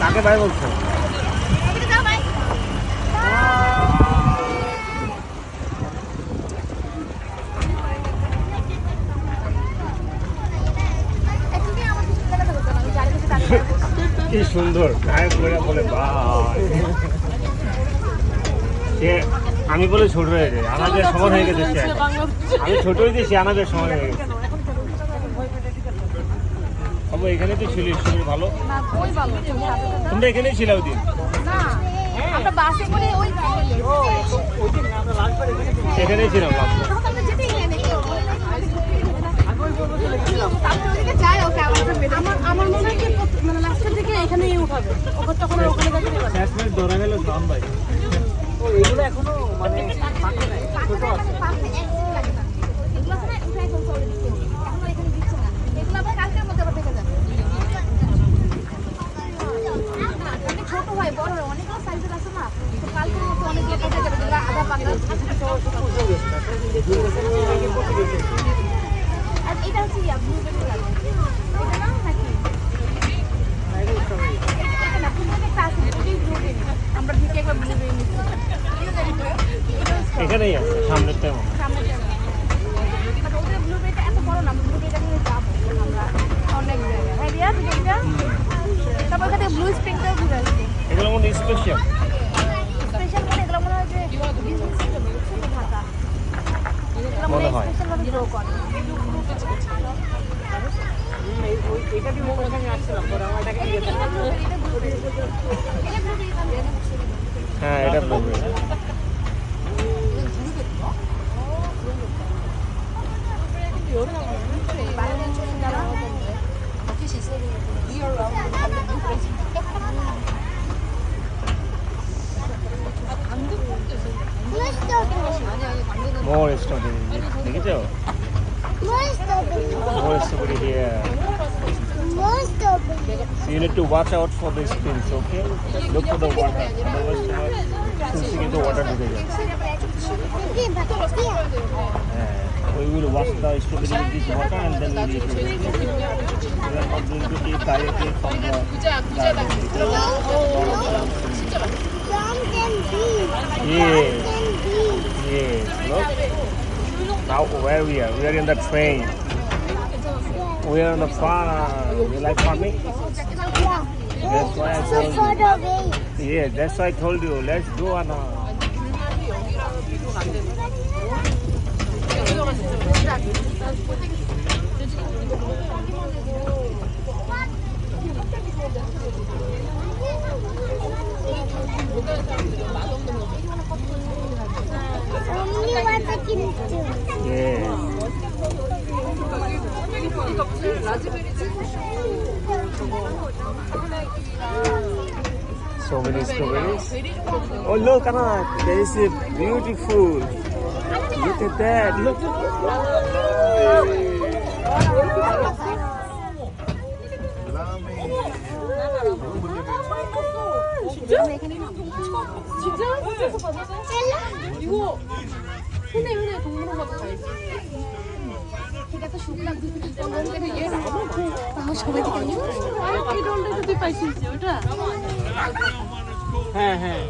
কাকে ভাই বলছো? কি সুন্দর গায়ে পড়ে বলে ভাই, সে আমি বলে ছোট হয়ে যায়, আমাদের সমান হয়ে গেছে। আমি ছোট হয়ে গেছি, আমাদের সমান হয়ে গেছে। এখানে তো ছিল স্কুল ভালো, তোমরা এখানেই ছিল ওই দিন? এখানেই ছিলাম। আমার মনে হয় মানে লাস্টের দিকে এখানেই উঠাবে, তখন ওখানে ধরা গেল দাম ভাই। এগুলো এখনো মানে ছোট আছে। ছোট হয় বড় হয় অনেকগুলো সাইজের আছে না, তো কালকের মতো অনেকগুলো পচে যাবে, যেগুলো আধা পাকা। আর এটা হচ্ছে ব্লুবেরি লাগে, এটা না নাকি? এটা না, ব্লুবেরি একটা আছে, ওটাই ব্লুবেরি। আমরা দিকে একবার ব্লুবেরি নিচ্ছি, এখানেই আছে সামনের টাইম। ওদের ব্লুবেরিটা এত বড় না, ব্লুবেরিটা নিয়ে যাবো আমরা অনেক জায়গায়। হ্যাঁ রিয়া, এটা তারপর এখানে ব্লু স্প্রিংটাও ঘুরে আসবে। এগুলো মনে স্পেশাল স্পেশাল মানে এগুলো মনে হয় যে ঢাকা, এগুলো মনে হয় স্পেশাল ভাবে গ্রো করে। এটা দিয়ে মোমো এখানে আসছিলাম, পরে আমার এটাকে নিয়ে গেছে। হ্যাঁ এটা ব্লুবেরি। More strawberry. দেখেছো? More strawberry here. So you need to watch out for the spins, okay? Look for the water. Otherwise, since you get the water ঢুকে যায়। We will wash the strawberry with this water and then we will eat it. We are not going to eat directly from the garden. Yes. Yes. Look. Now where we are? We are in the train. We are on the farm. You like farming? That's why I told you. Yeah, that's why I told you. Let's go on. Yeah. So many strawberries. Oh look, Anna, there is a beautiful. Look at that. Look. 이거 흔해 동물원마다 다 있어. এটা তো শুকনা সবাই এই রোলটা তুই পাইছিস ওটা? হ্যাঁ হ্যাঁ।